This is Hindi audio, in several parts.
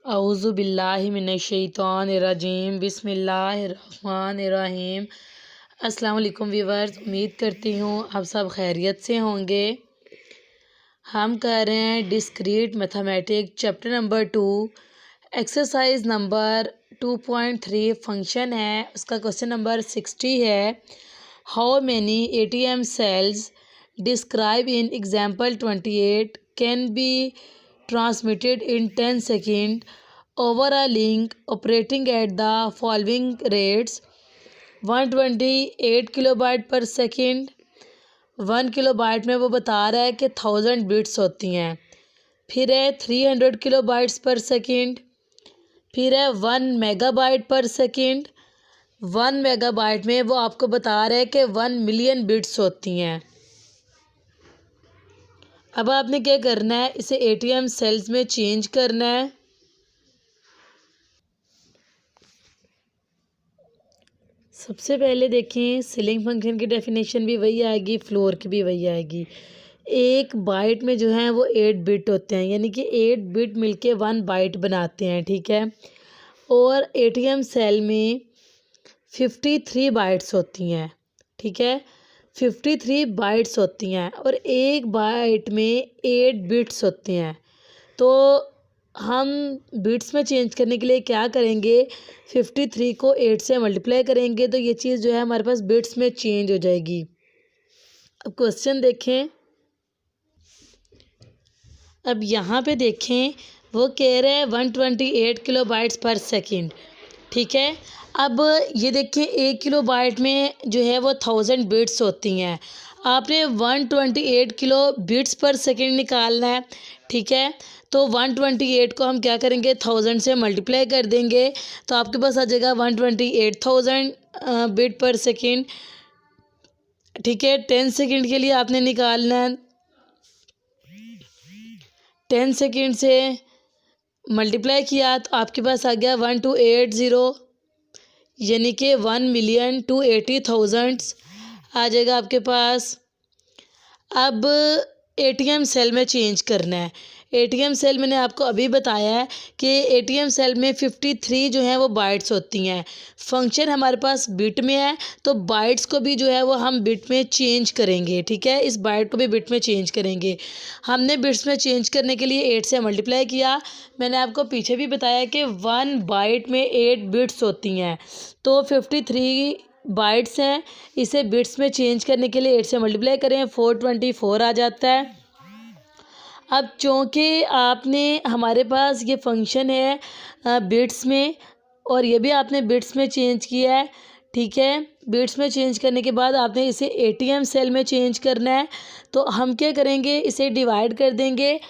औज़ु बिल्लाहि मिनश्शैतानिर्रजीम बिस्मिल्लाहिर्रहमानिर्रहीम। अस्सलाम वालेकुम व्यूअर्स, उम्मीद करती हूँ आप सब खैरियत से होंगे। हम कर रहे हैं discrete mathematics chapter number 2 exercise number 2.3 function है, उसका क्वेश्चन नंबर 60 है। How many ATM cells describe in example 28 can be transmitted in 10 seconds over a link operating at the following rates: 128 kilobyte पर सेकेंड। 1 किलोबाइट में वो बता रहा है कि 1000 बिट्स होती हैं। फिर है 300 किलोबाइट्स पर सेकेंड। फिर है 1 मेगाबाइट पर सेकेंड। 1 मेगाबाइट में वो आपको बता रहा है कि 1 मिलियन बिट्स होती हैं। अब आपने क्या करना है, इसे ATM सेल्स में चेंज करना है। सबसे पहले देखें, सीलिंग फंक्शन की डेफिनेशन भी वही आएगी, फ्लोर की भी वही आएगी। एक बाइट में जो है वो 8 बिट होते हैं, यानी कि 8 बिट मिलके 1 बाइट बनाते हैं, ठीक है। और ATM सेल में 53 बाइट्स होती हैं, ठीक है। 53 बाइट्स होती हैं और एक बाइट में 8 बिट्स होते हैं। तो हम बिट्स में चेंज करने के लिए क्या करेंगे, 53 को 8 से मल्टीप्लाई करेंगे तो ये चीज़ जो है हमारे पास बिट्स में चेंज हो जाएगी। अब क्वेश्चन देखें। अब यहाँ पे देखें, वो कह रहे हैं 128 किलोबाइट्स पर सेकेंड, ठीक है। अब ये देखें, 1 किलोबाइट में जो है वो 1000 बिट्स होती हैं। आपने 128 किलो बिट्स पर सेकेंड निकालना है, ठीक है। तो 128 को हम क्या करेंगे, 1000 से मल्टीप्लाई कर देंगे तो आपके पास आ जाएगा 128,000 बिट पर सेकेंड, ठीक है। 10 सेकेंड के लिए आपने निकालना है, 10 सेकेंड से मल्टीप्लाई किया तो आपके पास आ गया 1280, यानी कि 1,280,000 आ जाएगा आपके पास। अब ATM सेल में चेंज करना है। ATM सेल मैंने आपको अभी बताया है कि ATM सेल में 53 जो हैं वो बाइट्स होती हैं। फंक्शन हमारे पास बिट में है तो बाइट्स को भी जो है वो हम बिट में चेंज करेंगे, ठीक है। इस बाइट को भी बिट में चेंज करेंगे। हमने बिट्स में चेंज करने के लिए 8 से मल्टीप्लाई किया। मैंने आपको पीछे भी बताया कि 1 बाइट में 8 बिट्स होती हैं, तो 53 बाइट्स हैं। इसे बिट्स में चेंज करने के लिए 8 से मल्टीप्लाई करें, 424 आ जाता है। अब चूँकि आपने हमारे पास ये फंक्शन है बिट्स में और ये भी आपने बिट्स में चेंज किया है, ठीक है। बिट्स में चेंज करने के बाद आपने इसे ATM सेल में चेंज करना है। तो हम क्या करेंगे, इसे डिवाइड कर देंगे।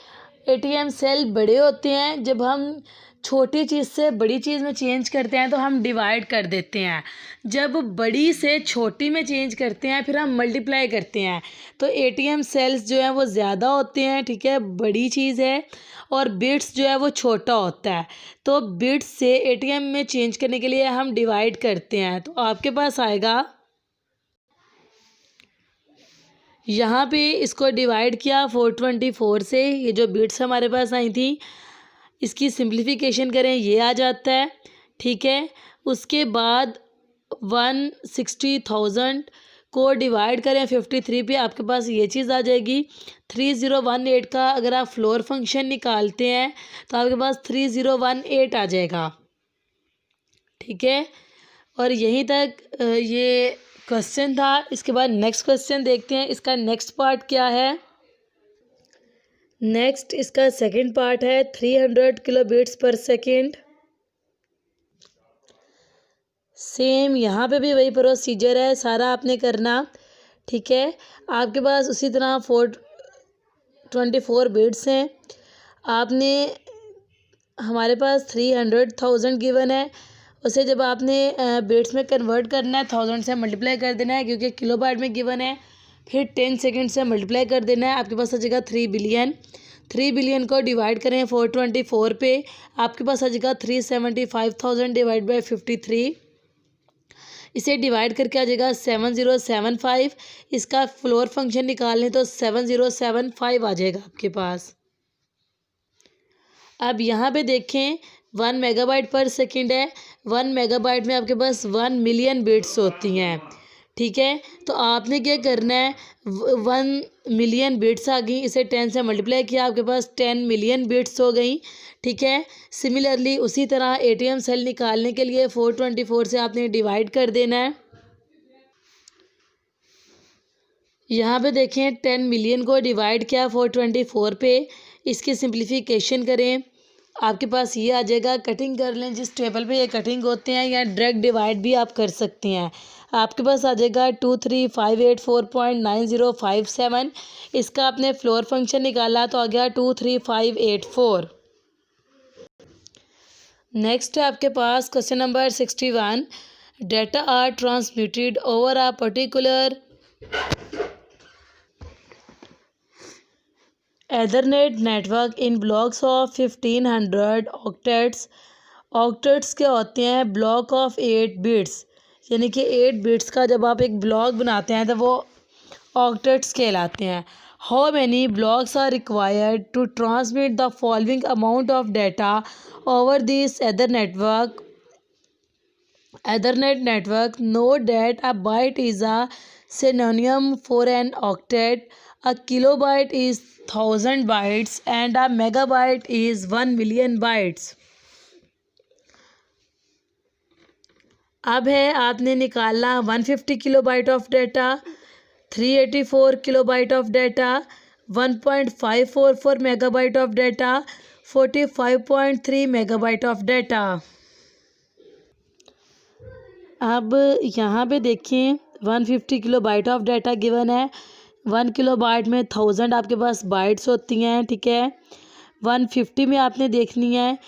ATM सेल बड़े होते हैं, जब हम छोटी चीज़ से बड़ी चीज़ में चेंज करते हैं तो हम डिवाइड कर देते हैं। जब बड़ी से छोटी में चेंज करते हैं फिर हम मल्टीप्लाई करते हैं। तो ATM सेल्स जो हैं वो ज़्यादा होते हैं, ठीक है, बड़ी चीज़ है। और बिट्स जो है वो छोटा होता है। तो बिट्स से ATM में चेंज करने के लिए हम डिवाइड करते हैं। तो आपके पास आएगा, यहाँ पे इसको डिवाइड किया 424 से, ये जो बिट्स हमारे पास आई थी इसकी सिंप्लीफिकेशन करें, ये आ जाता है, ठीक है। उसके बाद 160,000 को डिवाइड करें 53 पे, आपके पास ये चीज़ आ जाएगी। 3018 का अगर आप फ्लोर फंक्शन निकालते हैं तो आपके पास 3018 आ जाएगा, ठीक है। और यहीं तक ये क्वेश्चन था। इसके बाद नेक्स्ट क्वेश्चन देखते हैं, इसका नेक्स्ट पार्ट क्या है। नेक्स्ट इसका सेकंड पार्ट है 300 किलो बिट्स पर सेकेंड। सेम यहाँ पे भी वही प्रोसीजर है, सारा आपने करना, ठीक है। आपके पास उसी तरह 424 बिट्स हैं। आपने हमारे पास 300,000 गिवन है, उसे जब आपने बिट्स में कन्वर्ट करना है 1000 से मल्टीप्लाई कर देना है, क्योंकि किलो बाइट में गिवन है। फिर 10 सेकेंड से मल्टीप्लाई कर देना है, आपके पास आ जाएगा 3 बिलियन। 3 बिलियन को डिवाइड करें 424 पे, आपके पास आ जाएगा 375,000 डिवाइड बाई 53। इसे डिवाइड करके आ जाएगा 7075। इसका फ्लोर फंक्शन निकालें तो 7075 आ जाएगा आपके पास। अब यहाँ पे देखें, 1 मेगाबाइट पर सेकंड है। 1 मेगाबाइट में आपके पास 1 मिलियन बिट्स होती हैं, ठीक है। तो आपने क्या करना है, 1 मिलियन बिट्स आ गई, इसे 10 से मल्टीप्लाई किया, आपके पास 10 मिलियन बिट्स हो गई, ठीक है। सिमिलरली उसी तरह एटीएम सेल निकालने के लिए 424 से आपने डिवाइड कर देना है। यहाँ पे देखें 10 मिलियन को डिवाइड किया 424 पे, इसकी सिंप्लीफिकेशन करें, आपके पास ये आ जाएगा। कटिंग कर लें, जिस टेबल पे ये कटिंग होते हैं, या डायरेक्ट डिवाइड भी आप कर सकते हैं। आपके पास आ जाएगा 23,584.9057। इसका आपने फ्लोर फंक्शन निकाला तो आ गया 23584। नेक्स्ट है आपके पास question number 61। Data are transmitted over a particular ethernet network in blocks of 1500 octets. Octets क्या होते हैं, ब्लॉक ऑफ 8 बिट्स, यानी कि 8 बिट्स का जब आप एक ब्लॉक बनाते हैं तो वो ऑक्टेट्स कहलाते हैं। How many blocks are required to transmit the following amount of data over this Ethernet network? Note that a byte is a synonym for an octet. A kilobyte is 1000 bytes and a megabyte is 1 million bytes. अब है आपने निकालना 150 kilobyte of data, 384 kilobyte of data, 1.544 megabyte of data, 45.3 megabyte of data. अब यहाँ पे देखें 150 किलोबाइट ऑफ डाटा गिवन है। 1 किलोबाइट में 1000 आपके पास बाइट्स होती हैं, ठीक है। 150 में आपने देखनी है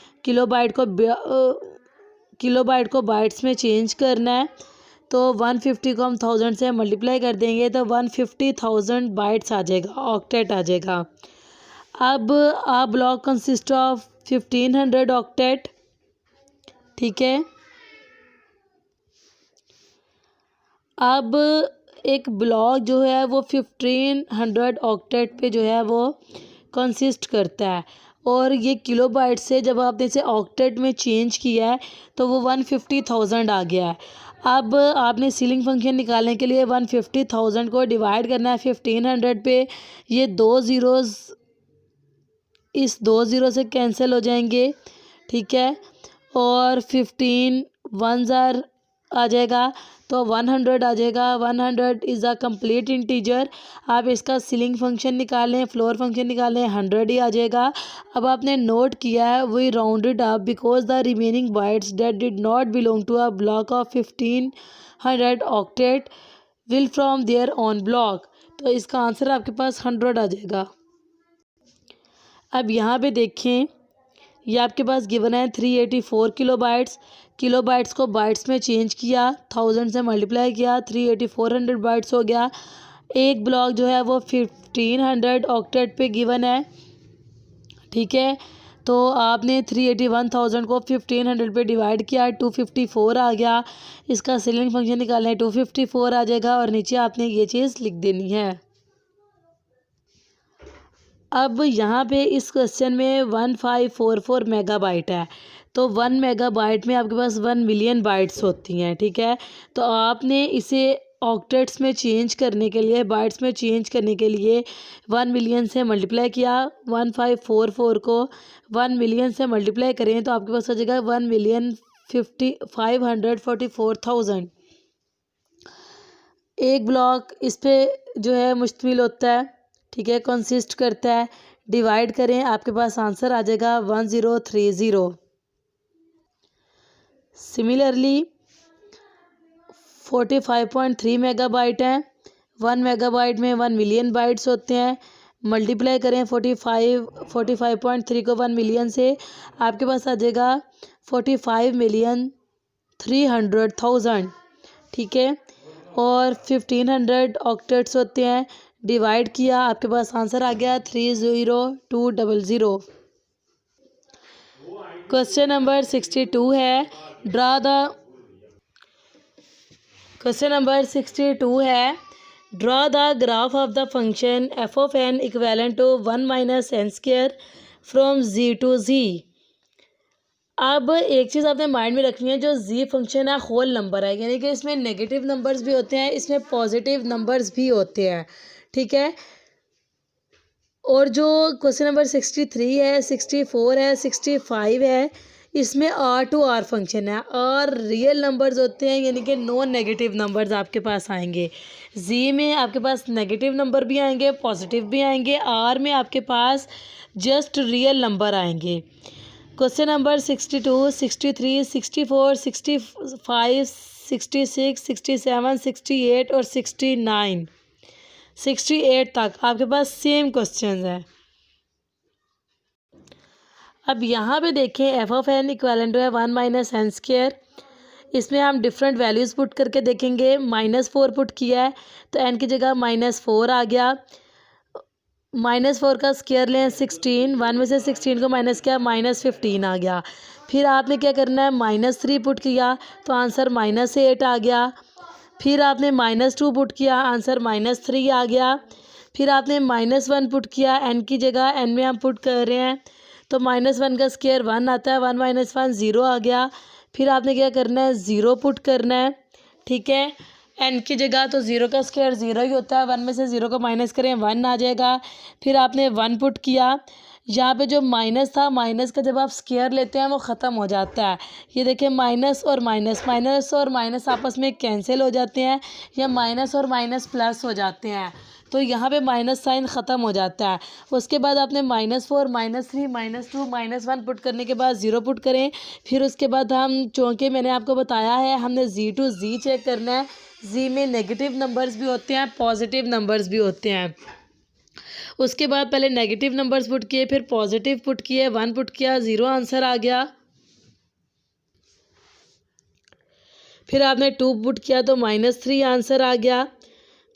किलोबाइट को बाइट्स में चेंज करना है। तो 150 को हम 1000 से मल्टीप्लाई कर देंगे तो 150,000 बाइट्स आ जाएगा, ऑक्टेट आ जाएगा। अब आ ब्लॉक कंसिस्ट ऑफ 1500 ऑक्टेट, ठीक है। अब एक ब्लॉक जो है वो 1500 ऑक्टेट पे जो है वो कंसिस्ट करता है, और ये किलोबाइट से जब आपने इसे ऑक्टेट में चेंज किया है तो वो 150,000 आ गया है। अब आपने सीलिंग फंक्शन निकालने के लिए 150,000 को डिवाइड करना है 1500 पे। ये 2 ज़ीरोज़ इस 2 ज़ीरो से कैंसिल हो जाएंगे, ठीक है। और 15 1 आ जाएगा तो 100 आ जाएगा। 100 इज़ अ कंप्लीट इंटीजर। आप इसका सीलिंग फंक्शन निकालें, फ्लोर फंक्शन निकालें, 100 ही आ जाएगा। अब आपने नोट किया है we rounded up because the remaining bytes that did not belong to a block of 1500 octet will from there on block. तो इसका आंसर आपके पास 100 आ जाएगा। अब यहाँ पे देखें, ये आपके पास गिवन है 384 किलोबाइट्स को बाइट्स में चेंज किया, 1000 से मल्टीप्लाई किया, 38400 बाइट्स हो गया। एक ब्लॉक जो है वो 1500 ऑक्टेट पे गिवन है, ठीक है। तो आपने 381,000 को 1500 पे डिवाइड किया, 254 आ गया। इसका सीलिंग फंक्शन निकालना है, 254 आ जाएगा, और नीचे आपने ये चीज़ लिख देनी है। अब यहाँ पे इस क्वेश्चन में 1544 मेगाबाइट है, तो 1 मेगाबाइट में आपके पास 1 मिलियन बाइट्स होती हैं, ठीक है। तो आपने इसे ऑक्टेट्स में चेंज करने के लिए, बाइट्स में चेंज करने के लिए 1 मिलियन से मल्टीप्लाई किया। 1544 को 1 मिलियन से मल्टीप्लाई करें तो आपके पास हो जाएगा 1,544,000। एक ब्लॉक इस पे जो है मुश्तमिल होता है, ठीक है, कंसिस्ट करता है। डिवाइड करें, आपके पास आंसर आ जाएगा 1030। सिमिलरली 45.3 मेगाबाइट है। 1 मेगाबाइट में 1 मिलियन बाइट्स होते हैं। मल्टीप्लाई करें 45.3 को 1 मिलियन से, आपके पास आ जाएगा 45,300,000, ठीक है। और 1500 ऑक्टेट्स होते हैं, डिवाइड किया, आपके पास आंसर आ गया 30200। क्वेश्चन नंबर 62 है draw the graph of the function f of n equivalent to 1 - n² from z to z। अब एक चीज़ आपने माइंड में रखनी है, जो जी फंक्शन है होल नंबर है, यानी कि इसमें नेगेटिव नंबर्स भी होते हैं, इसमें पॉजिटिव नंबर्स भी होते हैं, ठीक है। और जो क्वेश्चन नंबर 63 है, 64 है, 65 है, इसमें आर टू आर फंक्शन है और रियल नंबर्स होते हैं, यानी कि नॉन नेगेटिव नंबर्स आपके पास आएंगे। जी में आपके पास नेगेटिव नंबर भी आएंगे, पॉजिटिव भी आएंगे, आर में आपके पास जस्ट रियल नंबर आएंगे। क्वेश्चन नंबर 62, 63, 64, 65, 66, 67, 68 और 69, 68 तक आपके पास सेम क्वेश्चन है। अब यहाँ पे देखें f of n equal to है 1 माइनस एन स्क्वायर। इसमें हम डिफरेंट वैल्यूज़ पुट करके देखेंगे। -4 पुट किया है तो एन की जगह -4 आ गया। -4 का स्क्वायर लें 16, 1 में से 16 को माइनस किया -15 आ गया। फिर आपने क्या करना है, -3 पुट किया तो आंसर -8 आ गया। फिर आपने -2 पुट किया, आंसर -3 आ गया। फिर आपने -1 पुट किया, एन की जगह एन में हम पुट कर रहे हैं तो -1 का स्क्वायर 1 आता है, 1 माइनस 1 0 आ गया। फिर आपने क्या करना है, 0 पुट करना है, ठीक है। एन की जगह तो 0 का स्क्वायर 0 ही होता है, 1 में से 0 को माइनस करें 1 आ जाएगा। फिर आपने 1 पुट किया, यहाँ पे जो माइनस था, माइनस का जब आप स्क्वायर लेते हैं वो ख़त्म हो जाता है। ये देखिए माइनस और माइनस, माइनस और माइनस आपस में कैंसिल हो जाते हैं या माइनस और माइनस प्लस हो जाते हैं, तो यहाँ पे माइनस साइन ख़त्म हो जाता है। उसके बाद आपने -4, -3, -2, -1 पुट करने के बाद 0 पुट करें। फिर उसके बाद हम, चूँकि मैंने आपको बताया है हमने जी टू जी चेक करना है, जी में नेगेटिव नंबर्स भी होते हैं, पॉजिटिव नंबर्स भी होते हैं। उसके बाद पहले नेगेटिव नंबर्स पुट किए, फिर पॉजिटिव पुट किए, 1 पुट किया, 0 आंसर आ गया। फिर आपने 2 पुट किया तो -3 आंसर आ गया।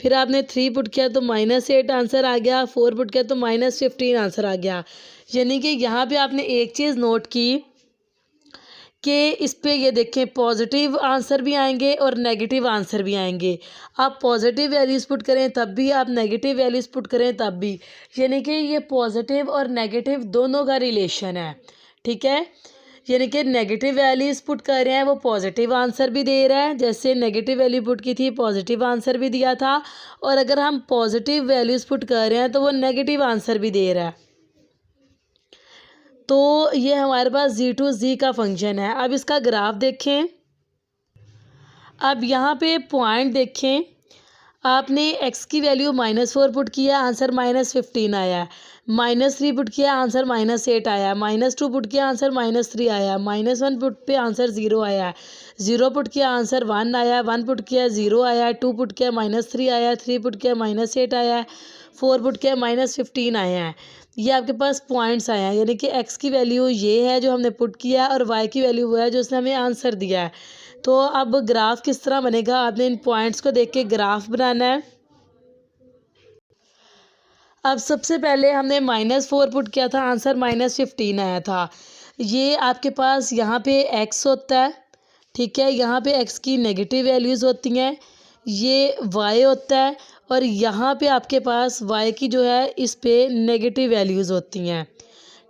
फिर आपने 3 पुट किया तो -8 आंसर आ गया। 4 पुट किया तो -15 आंसर आ गया। यानी कि यहाँ पे आपने एक चीज़ नोट की कि इस पे ये देखें पॉजिटिव आंसर भी आएंगे और नेगेटिव आंसर भी आएंगे। आप पॉजिटिव वैल्यूज़ पुट करें तब भी, आप नेगेटिव वैल्यूज़ पुट करें तब भी, यानी कि ये पॉजिटिव और नेगेटिव दोनों का रिलेशन है, ठीक है। यानी कि नेगेटिव वैल्यूज़ पुट कर रहे हैं वो पॉजिटिव आंसर भी दे रहा है, जैसे नेगेटिव वैल्यू पुट की थी पॉजिटिव आंसर भी दिया था, और अगर हम पॉजिटिव वैल्यूज़ पुट कर रहे हैं तो वो नेगेटिव आंसर भी दे रहा है। तो ये हमारे पास जी टू जी का फंक्शन है। अब इसका ग्राफ देखें। अब यहाँ पे पॉइंट देखें, आपने x की वैल्यू -4 पुट किया, आंसर -15 आया। -3 पुट किया, आंसर -8 आया। -2 पुट किया, आंसर -3 आया। -1 पुट पे आंसर 0 आया। 0 पुट किया, आंसर 1 आया। 1 पुट किया, 0 आया। 2 पुट किया, -3 आया। 3 पुट किया, -8 आया। 4 पुट किया, -15 आया है। ये आपके पास पॉइंट्स आए हैं, यानी कि x की वैल्यू ये है जो हमने पुट किया और y की वैल्यू वो है जो उसने हमें आंसर दिया है। तो अब ग्राफ किस तरह बनेगा, आपने इन पॉइंट्स को देख के ग्राफ बनाना है। अब सबसे पहले हमने -4 पुट किया था, आंसर -15 आया था। ये आपके पास यहाँ पे x होता है, ठीक है। यहाँ पे x की नेगेटिव वैल्यूज़ होती हैं, ये y होता है, और यहाँ पे आपके पास y की जो है इस पे नेगेटिव वैल्यूज़ होती हैं,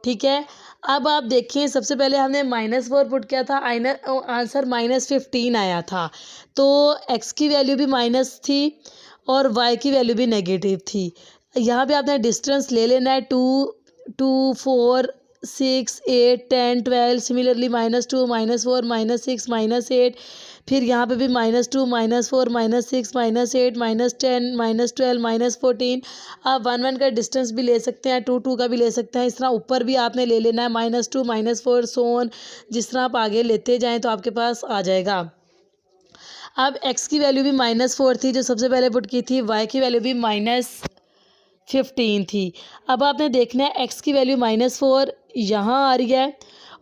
ठीक है। अब आप देखिए सबसे पहले हमने -4 पुट किया था, आंसर -15 आया था, तो x की वैल्यू भी माइनस थी और y की वैल्यू भी नेगेटिव थी। यहाँ पे आपने डिस्टेंस ले लेना है 2, 2, 4, 6, 8, 10, 12, सिमिलरली -2, -4, -6, -8, फिर यहाँ पे भी -2, -4, -6, -8, -10, -12, -14। आप 1, 1 का डिस्टेंस भी ले सकते हैं, 2, 2 का भी ले सकते हैं। इस तरह ऊपर भी आपने ले लेना है -2, -4, सो ऑन, जिस तरह आप आगे लेते जाएँ तो आपके पास आ जाएगा। अब x की वैल्यू भी -4 थी जो सबसे पहले पुट की थी, y की वैल्यू भी -15 थी। अब आपने देखना है x की वैल्यू -4 यहाँ आ रही है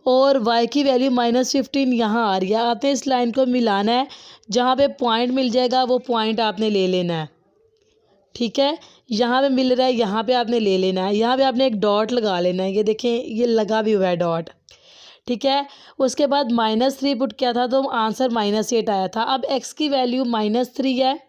और y की वैल्यू -15 यहाँ आ रही है। आपने इस लाइन को मिलाना है, जहाँ पे पॉइंट मिल जाएगा वो पॉइंट आपने ले लेना है, ठीक है। यहाँ पे मिल रहा है, यहाँ पे आपने ले लेना है, यहाँ पे आपने एक डॉट लगा लेना है। ये देखें ये लगा भी हुआ है डॉट, ठीक है। उसके बाद -3 पुट किया था तो आंसर -8 आया था। अब x की वैल्यू -3 है,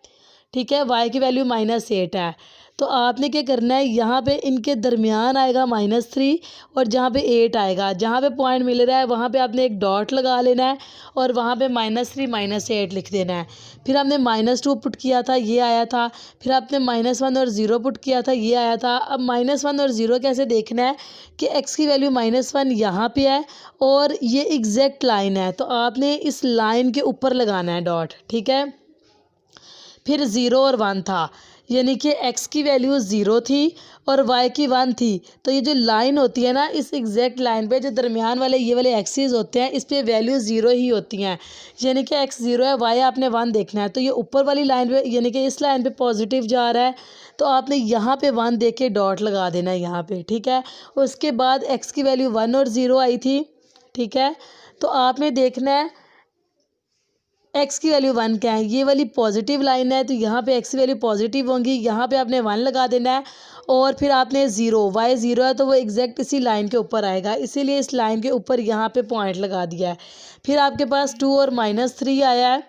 ठीक है, y की वैल्यू -8 है, तो आपने क्या करना है, यहाँ पे इनके दरमियान आएगा -3 और जहाँ पे 8 आएगा, जहाँ पे पॉइंट मिल रहा है वहाँ पे आपने एक डॉट लगा लेना है और वहाँ पे -3 -8 लिख देना है। फिर हमने -2 पुट किया था, ये आया था। फिर आपने -1 और 0 पुट किया था, ये आया था। अब -1 और 0 कैसे देखना है कि x की वैल्यू -1 यहाँ पे है और ये एग्जैक्ट लाइन है, तो आपने इस लाइन के ऊपर लगाना है डॉट, ठीक है। फिर 0 और 1 था, यानी कि x की वैल्यू 0 थी और y की 1 थी। तो ये जो लाइन होती है ना, इस एग्जैक्ट लाइन पे जो दरमियान वाले ये वाले एक्सिस होते हैं, इस पे वैल्यू 0 ही होती हैं, यानी कि x 0 है, y आपने 1 देखना है। तो ये ऊपर वाली लाइन पे, यानी कि इस लाइन पे पॉजिटिव जा रहा है, तो आपने यहाँ पे 1 दे के डॉट लगा देना है यहाँ पे, ठीक है। उसके बाद x की वैल्यू 1 और 0 आई थी, ठीक है। तो आपने देखना है x की वैल्यू 1 क्या है, ये वाली पॉजिटिव लाइन है, तो यहाँ पे x की वैल्यू पॉजिटिव होंगी, यहाँ पे आपने 1 लगा देना है और फिर आपने 0, y 0 है तो वो एग्जैक्ट इसी लाइन के ऊपर आएगा, इसीलिए इस लाइन के ऊपर यहाँ पे पॉइंट लगा दिया है। फिर आपके पास 2 और -3 आया है,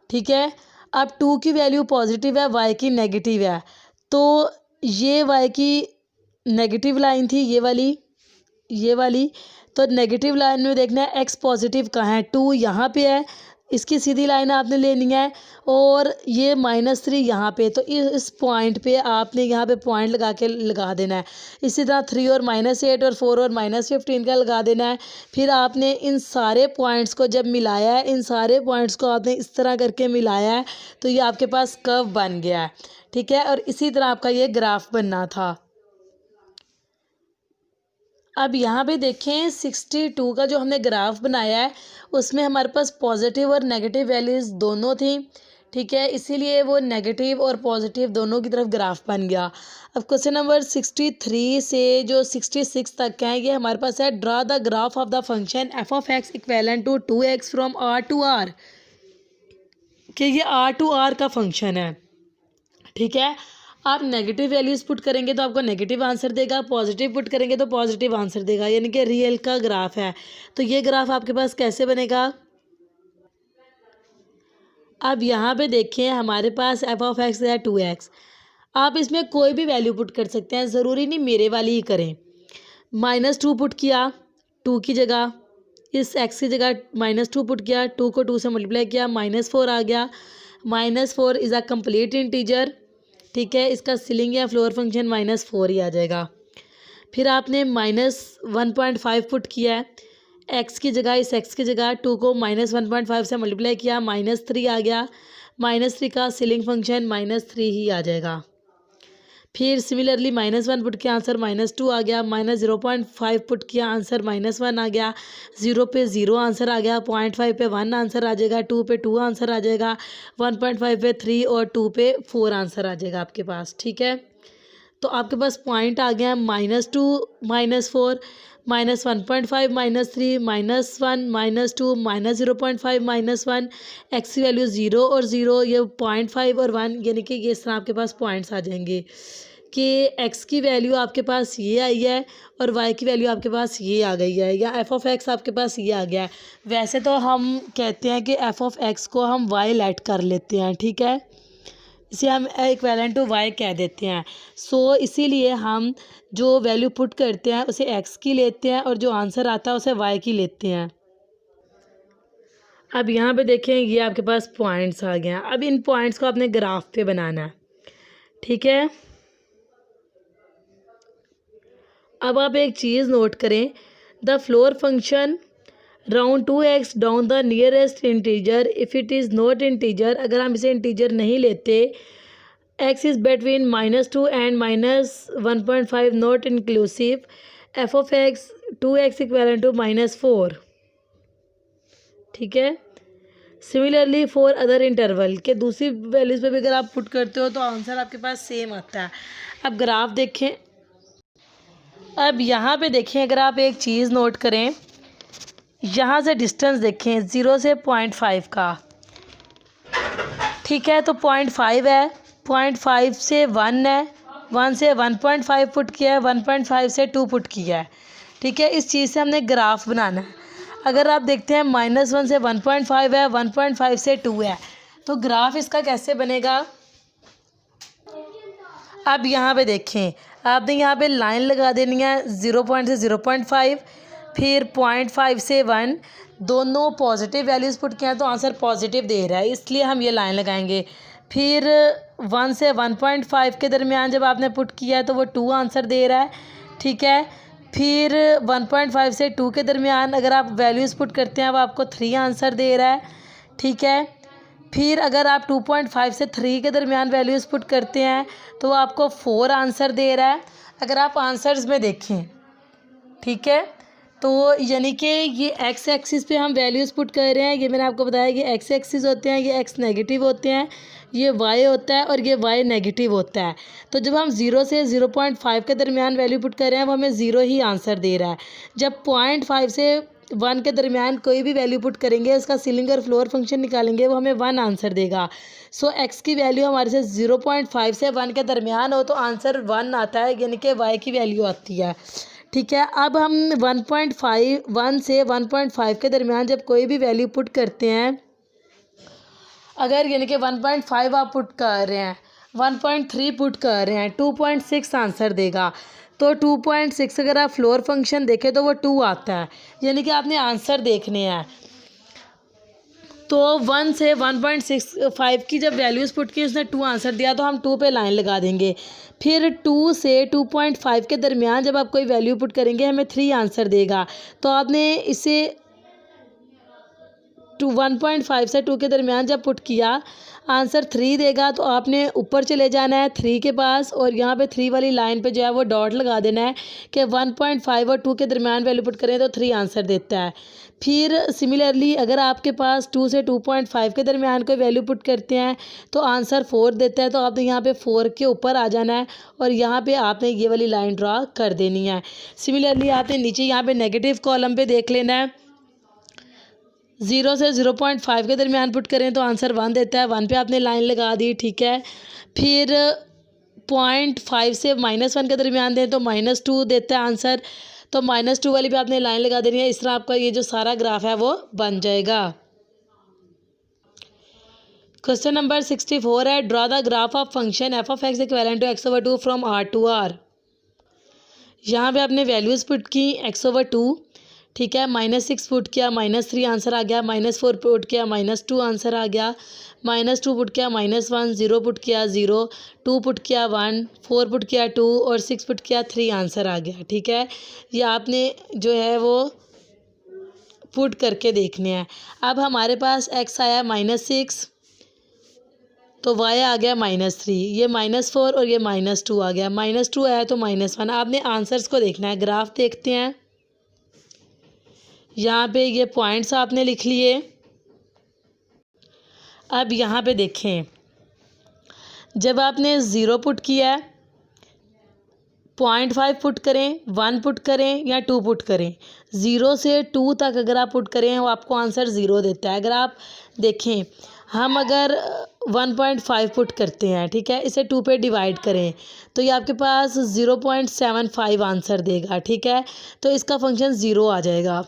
ठीक है। अब 2 की वैल्यू पॉजिटिव है, y की नेगेटिव है, तो ये y की नेगेटिव लाइन थी, ये वाली। तो नेगेटिव लाइन में देखना है x पॉजिटिव कहाँ है, 2 यहाँ पे है, इसकी सीधी लाइन आपने लेनी है और ये -3 यहाँ पे, तो इस पॉइंट पे आपने यहाँ पे पॉइंट लगा देना है। इसी तरह 3 और -8 और 4 और -15 का लगा देना है। फिर आपने इन सारे पॉइंट्स को जब मिलाया है, इन सारे पॉइंट्स को आपने इस तरह करके मिलाया है, तो ये आपके पास कर्व बन गया है, ठीक है। और इसी तरह आपका ये ग्राफ बनना था। अब यहाँ पे देखें 62 का जो हमने ग्राफ बनाया है, उसमें हमारे पास पॉजिटिव और नेगेटिव वैल्यूज़ दोनों थी, ठीक है, इसीलिए वो नेगेटिव और पॉजिटिव दोनों की तरफ ग्राफ बन गया। अब क्वेश्चन नंबर 63 से जो 66 तक है, ये हमारे पास है, draw the graph of the function f(x) equivalent to 2x from r to r, कि ये r to r का फंक्शन है, ठीक है। आप नेगेटिव वैल्यूज़ पुट करेंगे तो आपको नेगेटिव आंसर देगा, पॉजिटिव पुट करेंगे तो पॉजिटिव आंसर देगा, यानी कि रियल का ग्राफ है। तो ये ग्राफ आपके पास कैसे बनेगा। अब यहाँ पे देखें हमारे पास f(x) है 2x, आप इसमें कोई भी वैल्यू पुट कर सकते हैं, ज़रूरी नहीं मेरे वाली ही करें। -2 पुट किया 2 की जगह, इस x की जगह -2 पुट किया, 2 को 2 से मल्टीप्लाई किया, -4 आ गया। -4 इज़ अ कंप्लीट इंटीजर, ठीक है, इसका सीलिंग या फ्लोर फंक्शन -4 ही आ जाएगा। फिर आपने -1.5 पुट किया है, x की जगह, इस x की जगह 2 को -1.5 से मल्टीप्लाई किया, -3 आ गया। -3 का सीलिंग फंक्शन -3 ही आ जाएगा। फिर सिमिलरली -1 पुट किया, आंसर -2 आ गया। -0.5 पुट किया, आंसर -1 आ गया। 0 पे 0 आंसर आ गया, 0.5 पे 1 आंसर आ जाएगा, 2 पे 2 आंसर आ जाएगा, 1.5 पे 3 और 2 पे 4 आंसर आ जाएगा आपके पास, ठीक है। तो आपके पास पॉइंट आ गया -2 -4 -1.5 -3 -1 -2 -0.5 -1, एक्स की वैल्यू 0 और 0, ये 0.5 और 1, यानी कि ये इस तरह आपके पास पॉइंट्स आ जाएंगे कि एक्स की वैल्यू आपके पास ये आई है और वाई की वैल्यू आपके पास ये आ गई है, या f(x) आपके पास ये आ गया है। वैसे तो हम कहते हैं कि f(x) को हम y लेट कर लेते हैं, ठीक है, इसे हम इक्विवेलेंट टू y कह देते हैं। सो इसीलिए हम जो वैल्यू पुट करते हैं उसे x की लेते हैं और जो आंसर आता है उसे y की लेते हैं। अब यहाँ पे देखें ये आपके पास पॉइंट्स आ गए हैं। अब इन पॉइंट्स को आपने ग्राफ पे बनाना है, ठीक है। अब आप एक चीज़ नोट करें, the floor function round 2x down the nearest integer if it is not integer, अगर हम इसे इंटीजर नहीं लेते, x is between -2 and -1.5 not inclusive, f(x) 2x equal to -4, ठीक है। सिमिलरली फॉर अदर इंटरवल के दूसरी वैल्यूज़ पे भी अगर आप पुट करते हो तो आंसर आपके पास सेम आता है। अब ग्राफ देखें, अब यहाँ पे देखें, अगर आप एक चीज़ नोट करें, यहाँ से डिस्टेंस देखें 0 से 0.5 का, ठीक है, तो 0.5 है, 0.5 से 1 है, 1 से 1.5 पुट किया है, 1.5 से 2 पुट किया है, ठीक है। इस चीज़ से हमने ग्राफ बनाना है। अगर आप देखते हैं -1 से 1.5 है, 1.5 से 2 है, तो ग्राफ इसका कैसे बनेगा। अब यहाँ पे देखें, आपने यहाँ पे लाइन लगा देनी है 0 से 0.5, फिर 0.5 से 1, दोनों पॉजिटिव वैल्यूज़ पुट किया है तो आंसर पॉजिटिव दे रहा है, इसलिए हम ये लाइन लगाएंगे। फिर 1 से 1.5 के दरमियान जब आपने पुट किया है तो वो 2 आंसर दे रहा है, ठीक है। फिर 1.5 से 2 के दरमियान अगर आप वैल्यूज़ पुट करते हैं वो आपको 3 आंसर दे रहा है, ठीक है। फिर अगर आप 2.5 से 3 के दरमियान वैल्यूज़ पुट करते हैं तो वो आपको 4 आंसर दे रहा है। अगर आप आंसर्स में देखें, ठीक है, तो यानी कि ये एक्स एक्सिस पे हम वैल्यूज़ पुट कर रहे हैं, ये मैंने आपको बताया कि एक्स एक्सिस होते हैं, ये एक्स नेगेटिव होते हैं, ये वाई होता है और ये वाई नेगेटिव होता है। तो जब हम 0 से 0.5 के दरमियान वैल्यू पुट कर रहे हैं वो हमें 0 ही आंसर दे रहा है। जब 0.5 से 1 के दरमियान कोई भी वैल्यू पुट करेंगे, उसका सीलिंग और फ्लोर फंक्शन निकालेंगे, वो हमें 1 आंसर देगा। सो एक्स की वैल्यू हमारे से 0.5 से 1 के दरमियान हो तो आंसर 1 आता है, यानी कि वाई की वैल्यू आती है, ठीक है। अब हम 1 से 1.5 के दरमियान जब कोई भी वैल्यू पुट करते हैं, अगर यानी कि 1.5 आप पुट कर रहे हैं, 1.3 पुट कर रहे हैं, 2.6 आंसर देगा। तो 2.6 अगर आप फ्लोर फंक्शन देखें तो वो 2 आता है, यानी कि आपने आंसर देखने हैं। तो 1 से 1.65 की जब वैल्यूज़ पुट की उसने 2 आंसर दिया तो हम 2 पे लाइन लगा देंगे। फिर 2 से 2.5 के दरमियान जब आप कोई वैल्यू पुट करेंगे हमें 3 आंसर देगा, तो आपने इसे 1.5 से 2 के दरमियान जब पुट किया आंसर 3 देगा, तो आपने ऊपर चले जाना है 3 के पास और यहाँ पे 3 वाली लाइन पे जो है वो डॉट लगा देना है कि 1.5 और 2 के दरमियान वैल्यू पुट करें तो 3 आंसर देता है। फिर सिमिलरली अगर आपके पास 2 से 2.5 के दरमियान कोई वैल्यू पुट करते हैं तो आंसर 4 देता है, तो आपने यहाँ पे 4 के ऊपर आ जाना है और यहाँ पे आपने ये वाली लाइन ड्रा कर देनी है। सिमिलरली आपने नीचे यहाँ पे नेगेटिव कॉलम पे देख लेना है, 0 से 0.5 के दरमियान पुट करें तो आंसर 1 देता है, 1 पे आपने लाइन लगा दी, ठीक है। फिर 0.5 से -1 के दरमियान दें तो -2 देता है आंसर, तो -2 वाली पे आपने लाइन लगा देनी है। इस तरह आपका ये जो सारा ग्राफ है वो बन जाएगा। क्वेश्चन नंबर 64 है, draw the graph of function f of x equal to x/2 from R to R। यहाँ पे आपने वैल्यूज़ पुट की x/2, ठीक है, -6 पुट किया, -3 आंसर आ गया, -4 पुट किया, -2 आंसर आ गया, -2 पुट किया, -1, 0 पुट किया 0, 2 पुट किया 1, 4 पुट किया 2 और 6 पुट किया 3 आंसर आ गया, ठीक है। ये आपने जो है वो पुट करके देखने हैं। अब हमारे पास x आया -6, तो y आ गया -3, ये -4 और ये -2 आ गया, -2 आया तो -1। आपने आंसर्स को देखना है, ग्राफ देखते हैं। यहाँ पे ये पॉइंट्स आपने लिख लिए। अब यहाँ पे देखें, जब आपने 0 पुट किया है, 0.5 पुट करें, 1 पुट करें या 2 पुट करें, 0 से 2 तक अगर आप पुट करें वो आपको आंसर 0 देता है। अगर आप देखें, हम अगर 1.5 पुट करते हैं, ठीक है, इसे 2 पे डिवाइड करें तो ये आपके पास 0.75 आंसर देगा, ठीक है। तो इसका फंक्शन 0 आ जाएगा,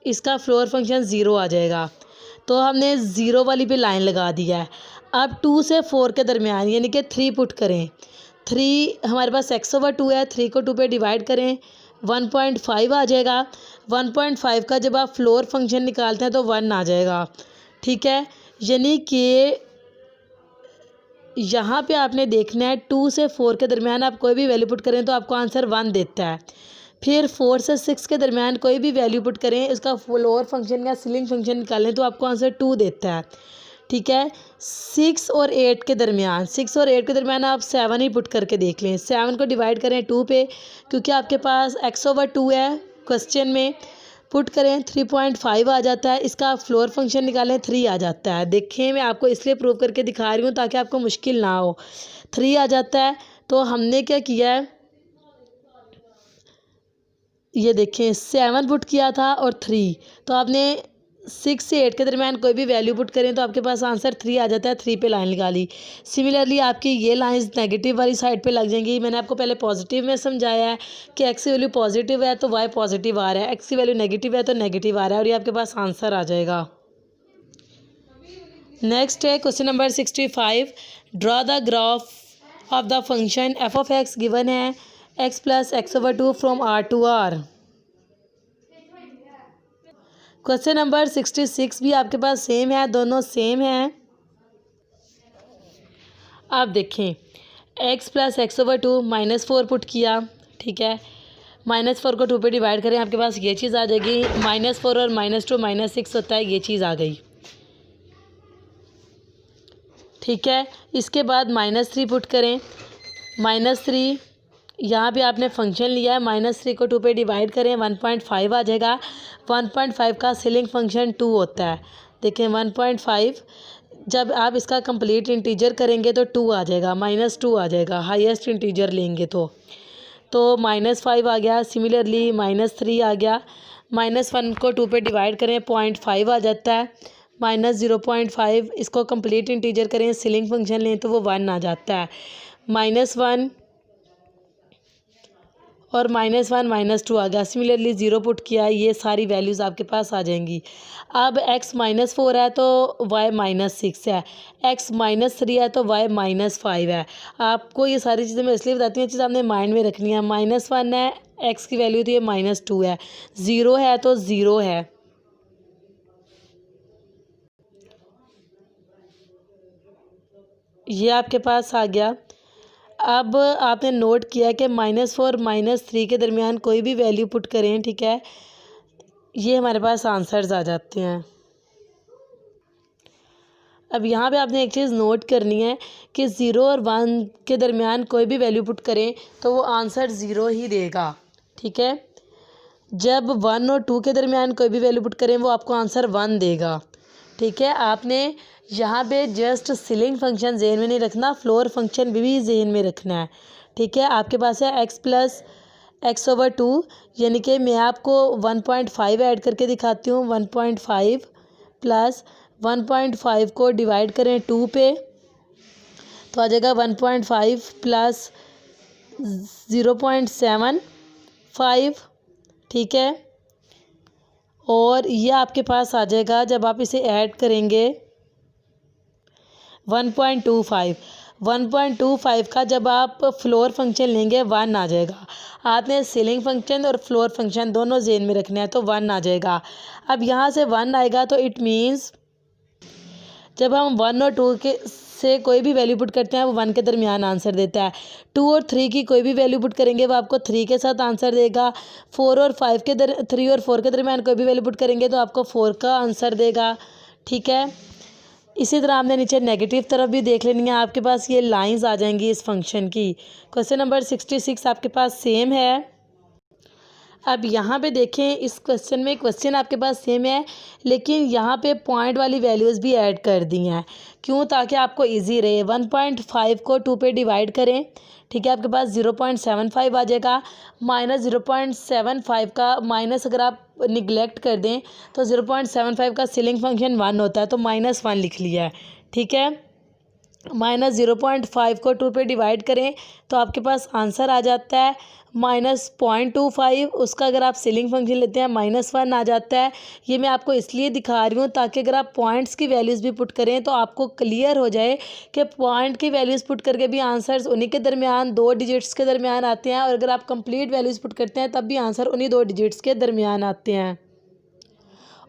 इसका फ्लोर फंक्शन 0 आ जाएगा। तो हमने 0 वाली पे लाइन लगा दिया है। अब 2 से 4 के दरमियान यानी कि 3 पुट करें, 3 हमारे पास x/2 है, 3 को 2 पे डिवाइड करें 1.5 आ जाएगा। 1.5 का जब आप फ्लोर फंक्शन निकालते हैं तो 1 आ जाएगा, ठीक है। यानी कि यहाँ पे आपने देखना है 2 से 4 के दरमियान आप कोई भी वैल्यू पुट करें तो आपको आंसर 1 देता है। फिर 4 से 6 के दरमियान कोई भी वैल्यू पुट करें, उसका फ्लोर फंक्शन या सीलिंग फंक्शन निकालें तो आपको आंसर 2 देता है, ठीक है। 6 और 8 के दरमियान, 6 और 8 के दरमियान आप 7 ही पुट करके देख लें। 7 को डिवाइड करें 2 पे, क्योंकि आपके पास x/2 है क्वेश्चन में, पुट करें 3.5 आ जाता है, इसका फ्लोर फंक्शन निकालें 3 आ जाता है। देखें, मैं आपको इसलिए प्रूव करके दिखा रही हूँ ताकि आपको मुश्किल ना हो। 3 आ जाता है, तो हमने क्या किया है, ये देखें 7 पुट किया था और 3, तो आपने 6 से 8 के दरमियान कोई भी वैल्यू पुट करें तो आपके पास आंसर 3 आ जाता है, 3 पे लाइन लगा ली। सिमिलरली आपकी ये लाइंस नेगेटिव वाली साइड पे लग जाएंगी। मैंने आपको पहले पॉजिटिव में समझाया है कि एक्स की वैल्यू पॉजिटिव है तो वाई पॉजिटिव आ रहा है, एक्स की वैल्यू नेगेटिव है तो नेगेटिव आ रहा है, और ये आपके पास आंसर आ जाएगा। नेक्स्ट है question number 65, draw the graph of the function f of x given है x plus x over two from R to R. Question number 66 भी आपके पास सेम है, दोनों सेम हैं। आप देखें x plus x over two -4 put किया, ठीक है, -4 को 2 पे डिवाइड करें, आपके पास ये चीज़ आ जाएगी। -4 और -2 -6 होता है, ये चीज़ आ गई, ठीक है। इसके बाद -3 पुट करें, -3 यहाँ पे आपने फंक्शन लिया है, -3 को 2 पे डिवाइड करें, 1.5 आ जाएगा। 1.5 का सीलिंग फंक्शन 2 होता है। देखें 1.5 जब आप इसका कंप्लीट इंटीजर करेंगे तो 2 आ जाएगा, -2 आ जाएगा, हाईएस्ट इंटीजर लेंगे तो -5 आ गया। सिमिलरली -3 आ गया। -1 को 2 पे डिवाइड करें, 0.5 आ जाता है। -0.5 इसको कंप्लीट इंटीजर करें, सीलिंग फंक्शन लें तो वो 1 आ जाता है। -1 और -1 -2 आ गया। सिमिलरली 0 पुट किया, ये सारी वैल्यूज़ आपके पास आ जाएंगी। अब x -4 है तो y -6 है, x -3 है तो y -5 है। आपको ये सारी चीज़ें मैं इसलिए बताती हूँ, ये चीज़ आपने माइंड में रखनी है। -1 है, x की वैल्यू थी, ये -2 है, 0 है तो 0 है। ये आपके पास आ गया। अब आपने नोट किया कि -4 -3 के दरमियान कोई भी वैल्यू पुट करें, ठीक है, ये हमारे पास आंसर्स आ जाते हैं। अब यहाँ पे आपने एक चीज़ नोट करनी है कि 0 और 1 के दरमियान कोई भी वैल्यू पुट करें तो वो आंसर 0 ही देगा, ठीक है। जब 1 और 2 के दरमियान कोई भी वैल्यू पुट करें वो आपको आंसर 1 देगा, ठीक है। आपने यहाँ पे जस्ट सीलिंग फंक्शन जेहन में नहीं रखना, फ्लोर फंक्शन भी जेहन में रखना है, ठीक है। आपके पास है x प्लस एक्स ओवर 2, यानी कि मैं आपको 1.5 ऐड करके दिखाती हूँ। 1.5 प्लस 1.5 को डिवाइड करें 2 पे तो आ जाएगा 1.5 प्लस 0.75, ठीक है। और ये आपके पास आ जाएगा जब आप इसे ऐड करेंगे 1.25। 1.25 का जब आप फ्लोर फंक्शन लेंगे 1 आ जाएगा। आपने सीलिंग फंक्शन और फ्लोर फंक्शन दोनों जेन में रखना है तो 1 आ जाएगा। अब यहाँ से 1 आएगा तो इट मीन्स जब हम 1 और 2 के से कोई भी वैल्यू पुट करते हैं वो 1 के दरमियान आंसर देता है। 2 और 3 की कोई भी वैल्यू पुट करेंगे वो आपको 3 के साथ आंसर देगा। 3 और 4 के दरमियान कोई भी वैल्यू पुट करेंगे तो आपको 4 का आंसर देगा, ठीक है। इसी तरह आपने नीचे नेगेटिव तरफ भी देख लेनी है, आपके पास ये लाइंस आ जाएंगी इस फंक्शन की। क्वेश्चन नंबर 66 आपके पास सेम है। अब यहाँ पे देखें इस क्वेश्चन में क्वेश्चन आपके पास सेम है, लेकिन यहाँ पे पॉइंट वाली वैल्यूज़ भी ऐड कर दी हैं। क्यों? ताकि आपको इजी रहे। 1.5 को 2 पे डिवाइड करें, ठीक है, आपके पास 0.75 आ जाएगा। -0.75 का माइनस अगर आप निगलेक्ट कर दें तो 0.75 का सीलिंग फंक्शन 1 होता है तो -1 लिख लिया है, ठीक है। -0.5 को 2 पे डिवाइड करें तो आपके पास आंसर आ जाता है -0.25। उसका अगर आप सीलिंग फंक्शन लेते हैं -1 आ जाता है। ये मैं आपको इसलिए दिखा रही हूँ ताकि अगर आप पॉइंट्स की वैल्यूज़ भी पुट करें तो आपको क्लियर हो जाए कि पॉइंट की वैल्यूज़ पुट करके भी आंसर्स उन्हीं के दरमियान 2 डिजिट्स के दरमियान आते हैं, और अगर आप कंप्लीट वैल्यूज़ पुट करते हैं तब भी आंसर उन्हीं 2 डिजिट्स के दरमियान आते हैं।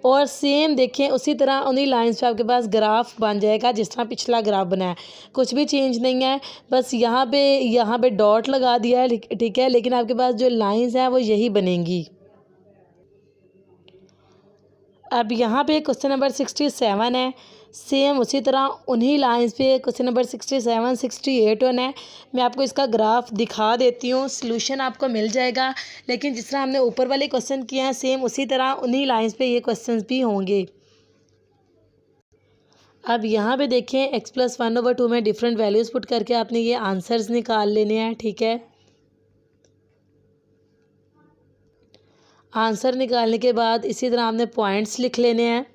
और सेम देखें उसी तरह उन्हीं लाइंस पे आपके पास ग्राफ बन जाएगा जिस तरह पिछला ग्राफ बना है, कुछ भी चेंज नहीं है। बस यहाँ पे डॉट लगा दिया है, ठीक है, लेकिन आपके पास जो लाइंस हैं वो यही बनेंगी। अब यहाँ पे क्वेश्चन नंबर 67 है, सेम उसी तरह उन्हीं लाइंस पे क्वेश्चन नंबर 67 68 वन है। मैं आपको इसका ग्राफ दिखा देती हूँ, सॉल्यूशन आपको मिल जाएगा। लेकिन जिस तरह हमने ऊपर वाले क्वेश्चन किए हैं सेम उसी तरह उन्हीं लाइंस पे ये क्वेश्चंस भी होंगे। अब यहाँ पे देखें x प्लस 1/2 में डिफरेंट वैल्यूज़ पुट करके आपने ये आंसर्स निकाल लेने हैं, ठीक है। आंसर निकालने के बाद इसी तरह आपने पॉइंट्स लिख लेने हैं,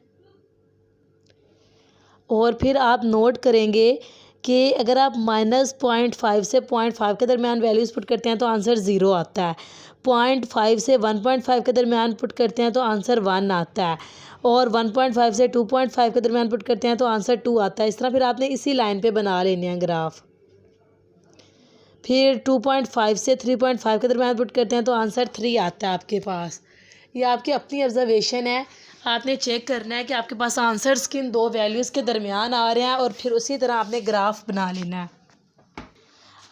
और फिर आप नोट करेंगे कि अगर आप -0.5 से 0.5 के दरमियान वैल्यूज़ पुट करते हैं तो आंसर 0 आता है। 0.5 से 1.5 के दरमियान पुट करते हैं तो आंसर 1 आता है, और 1.5 से 2.5 के दरमियान पुट करते हैं तो आंसर 2 आता है। इस तरह फिर आपने इसी लाइन पे बना लेने हैं ग्राफ। फिर 2.5 से 3.5 के दरमियान पुट करते हैं तो आंसर 3 आता है आपके पास। ये आपकी अपनी ऑब्जर्वेशन है, आपने चेक करना है कि आपके पास आंसर्स किन दो वैल्यूज़ के दरमियान आ रहे हैं और फिर उसी तरह आपने ग्राफ बना लेना है।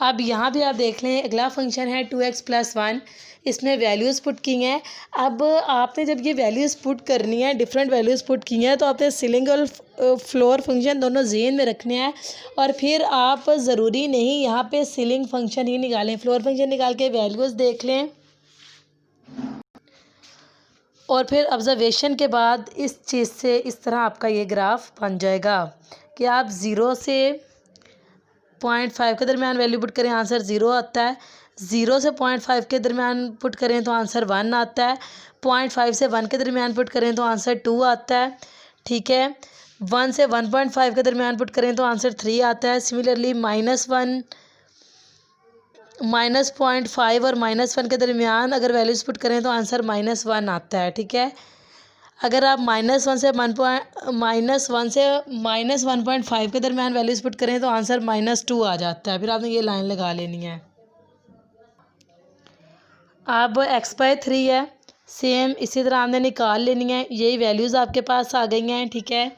अब यहाँ भी आप देख लें, अगला फंक्शन है 2x+1, इसमें वैल्यूज़ पुट की हैं। अब आपने जब ये वैल्यूज़ पुट करनी है, डिफरेंट वैल्यूज़ पुट की हैं, तो आपने सीलिंग और फ्लोर फंक्शन दोनों ज़हन में रखने हैं और फिर आप ज़रूरी नहीं यहाँ पे सीलिंग फंक्शन ही निकालें, फ्लोर फंक्शन निकाल के वैल्यूज़ देख लें और फिर ऑब्जर्वेशन के बाद इस चीज़ से इस तरह आपका ये ग्राफ बन जाएगा कि आप 0 से 0.5 के दरमियान वैल्यू पुट करें, आंसर 0 आता है। 0 से 0.5 के दरमियान पुट करें तो आंसर 1 आता है। 0.5 से 1 के दरमियान पुट करें तो आंसर 2 आता है। ठीक है, 1 से 1.5 के दरमियान पुट करें तो आंसर 3 आता है। सिमिलरली -1, -0.5 और -1 के दरमियान अगर वैल्यूज़ पुट करें तो आंसर -1 आता है। ठीक है, अगर आप -1 से -1.5 के दरमियान वैल्यूज़ पुट करें तो आंसर -2 आ जाता है। फिर आपने ये लाइन लगा लेनी है। अब x/3 है, सेम इसी तरह आपने निकाल लेनी है। यही वैल्यूज़ आपके पास आ गई हैं। ठीक है,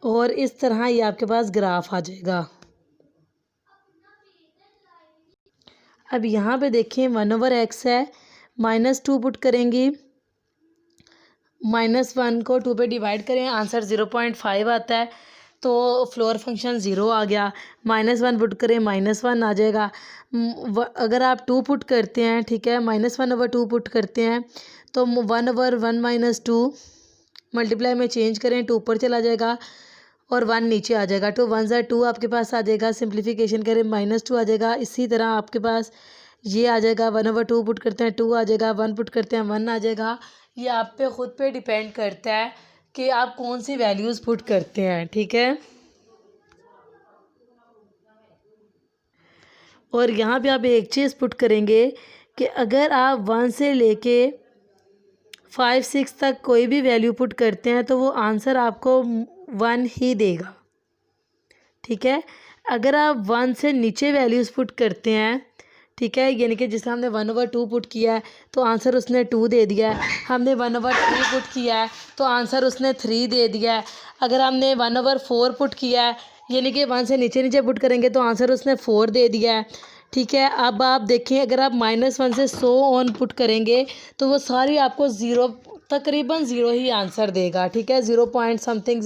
और इस तरह ये आपके पास ग्राफ आ जाएगा। अब यहाँ पे देखें 1/x है, -2 पुट करेंगी, -1 को 2 पे डिवाइड करें, आंसर 0.5 आता है तो फ्लोर फंक्शन 0 आ गया। -1 पुट करें, -1 आ जाएगा। अगर आप 2 पुट करते हैं, ठीक है, -1/2 पुट करते हैं तो 1/1 - 2 मल्टीप्लाई में चेंज करें, 2 ऊपर चला जाएगा और 1 नीचे आ जाएगा। 2 1 2 आपके पास आ जाएगा। सिंप्लीफिकेशन करें, -2 आ जाएगा। इसी तरह आपके पास ये आ जाएगा, 1/2 पुट करते हैं 2 आ जाएगा, 1 पुट करते हैं 1 आ जाएगा। ये आप पे ख़ुद पे डिपेंड करता है कि आप कौन सी वैल्यूज़ पुट करते हैं। ठीक है, और यहाँ पे आप एक चीज़ पुट करेंगे कि अगर आप 1 से लेके 5 6 तक कोई भी वैल्यू पुट करते हैं तो वो आंसर आपको 1 ही देगा। ठीक है, अगर आप 1 से नीचे वैल्यूज़ पुट करते हैं, ठीक है, यानी कि जिससे हमने 1/2 पुट किया है तो आंसर उसने 2 दे दिया है। हमने 1/3 पुट किया है तो आंसर उसने 3 दे दिया है। अगर हमने 1/4 पुट किया है, यानी कि 1 से नीचे नीचे पुट करेंगे तो आंसर उसने 4 दे दिया है। ठीक है, अब आप देखें, अगर आप -1 से 100 ऑन पुट करेंगे तो वो सारी आपको तकरीबन 0 ही आंसर देगा। ठीक है, 0 पॉइंट समथिंग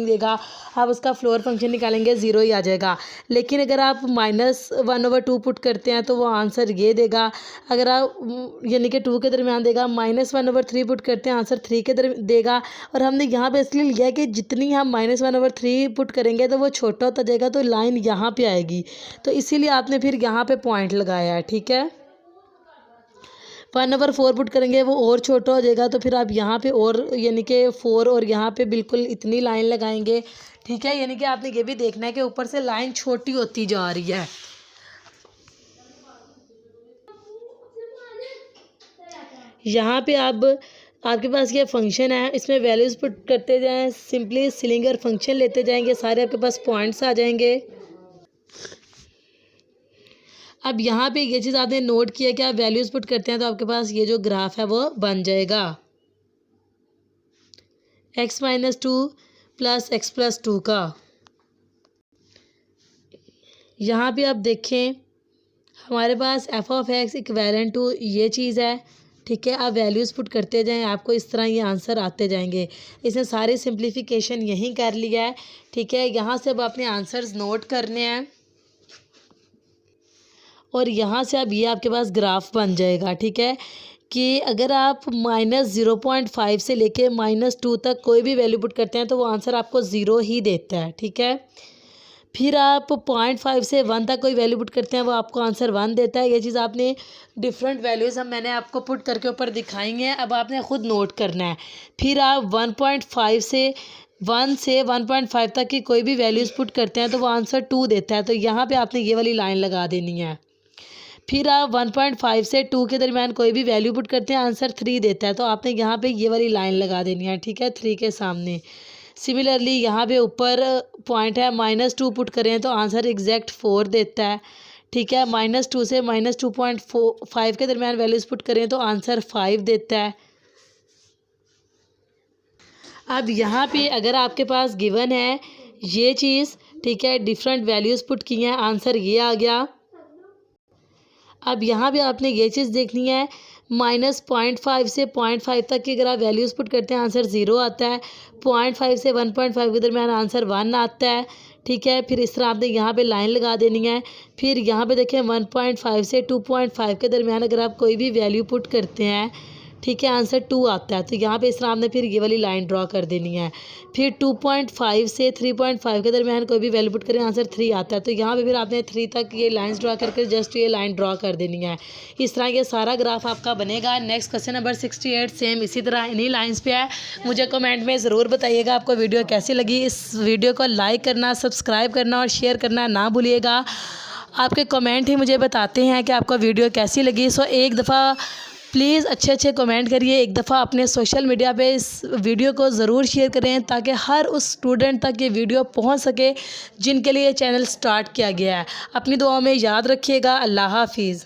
देगा। आप उसका फ्लोर फंक्शन निकालेंगे, 0 ही आ जाएगा। लेकिन अगर आप -1/2 पुट करते हैं तो वो आंसर ये देगा। अगर आप यानी कि 2 के दरमियान देगा, -1/3 पुट करते हैं, आंसर 3 के देगा। और हमने यहाँ पे इसलिए लिया है कि जितनी हम -1/3 पुट करेंगे तो वो छोटा होता जाएगा तो लाइन यहाँ पे आएगी, तो इसीलिए आपने फिर यहाँ पे पॉइंट लगाया है। ठीक है, 1/4 पुट करेंगे वो और छोटा हो जाएगा तो फिर आप यहाँ पे और यानी कि 4 और यहाँ पे बिल्कुल इतनी लाइन लगाएंगे। ठीक है, यानी कि आपने ये भी देखना है कि ऊपर से लाइन छोटी होती जा रही है। यहाँ पे अब आपके पास ये फंक्शन है, इसमें वैल्यूज़ पुट करते जाएं, सिंपली सिलिंगर फंक्शन लेते जाएंगे, सारे आपके पास पॉइंट्स आ जाएंगे। अब यहाँ पे ये चीज़ आपने नोट किया कि आप वैल्यूज़ पुट करते हैं तो आपके पास ये जो ग्राफ है वो बन जाएगा, x-2 + x+2 का। यहाँ पे आप देखें हमारे पास f(x) इक्विवेलेंट टू ये चीज़ है। ठीक है, आप वैल्यूज़ पुट करते जाएं, आपको इस तरह ये आंसर आते जाएंगे। इसने सारी सिंप्लीफिकेशन यहीं कर लिया है। ठीक है, यहाँ से अब आपने आंसर्स नोट करने हैं और यहाँ से अब ये आपके पास ग्राफ बन जाएगा। ठीक है, कि अगर आप -0.5 से लेके -2 तक कोई भी वैल्यू पुट करते हैं तो वो आंसर आपको 0 ही देता है। ठीक है, फिर आप 0.5 से 1 तक कोई वैल्यू पुट करते हैं वो आपको आंसर 1 देता है। ये चीज़ आपने डिफरेंट वैल्यूज़ मैंने आपको पुट करके ऊपर दिखाई हैं, अब आपने ख़ुद नोट करना है। फिर आप 1 से 1.5 तक की कोई भी वैल्यूज़ पुट करते हैं तो वो आंसर 2 देता है, तो यहाँ पे आपने ये वाली लाइन लगा देनी है। फिर आप 1.5 से 2 के दरमियान कोई भी वैल्यू पुट करते हैं, आंसर 3 देता है, तो आपने यहाँ पे ये वाली लाइन लगा देनी है। ठीक है, 3 के सामने सिमिलरली यहाँ पे ऊपर पॉइंट है -2 पुट करें तो आंसर एग्जैक्ट 4 देता है। ठीक है, -2 से -2.5 के दरमियान वैल्यूज़ पुट करें तो आंसर 5 देता है। अब यहाँ पे अगर आपके पास गिवन है ये चीज़, ठीक है, डिफरेंट वैल्यूज़ पुट की हैं, आंसर ये आ गया। अब यहाँ पे आपने ये चीज़ देखनी है, -0.5 से 0.5 तक की अगर आप वैल्यूज़ पुट करते हैं आंसर 0 आता है। 0.5 से 1.5 के दरमियान आंसर 1 आता है। ठीक है, फिर इस तरह आपने यहाँ पे लाइन लगा देनी है। फिर यहाँ पे देखें 1.5 से 2.5 के दरमियान अगर आप कोई भी वैल्यू पुट करते हैं, ठीक है, आंसर 2 आता है। तो यहाँ पे इस तरह आपने फिर ये वाली लाइन ड्रॉ कर देनी है। फिर 2.5 से 3.5 के दरमियान कोई भी वैल्यू पुट करें आंसर 3 आता है। तो यहाँ पे फिर आपने 3 तक ये लाइंस ड्रॉ करके जस्ट ये लाइन ड्रॉ कर देनी है। इस तरह ये सारा ग्राफ आपका बनेगा। नेक्स्ट क्वेश्चन नंबर 68 सेम इसी तरह इन्हीं लाइन्स पे है। मुझे कमेंट में ज़रूर बताइएगा आपको वीडियो कैसी लगी। इस वीडियो को लाइक करना, सब्सक्राइब करना और शेयर करना ना भूलिएगा। आपके कमेंट ही मुझे बताते हैं कि आपको वीडियो कैसी लगी। सो एक दफ़ा प्लीज़ अच्छे कमेंट करिए। एक दफ़ा अपने सोशल मीडिया पे इस वीडियो को ज़रूर शेयर करें ताकि हर उस स्टूडेंट तक ये वीडियो पहुंच सके जिनके लिए चैनल स्टार्ट किया गया है। अपनी दुआओं में याद रखिएगा। अल्लाह हाफिज़।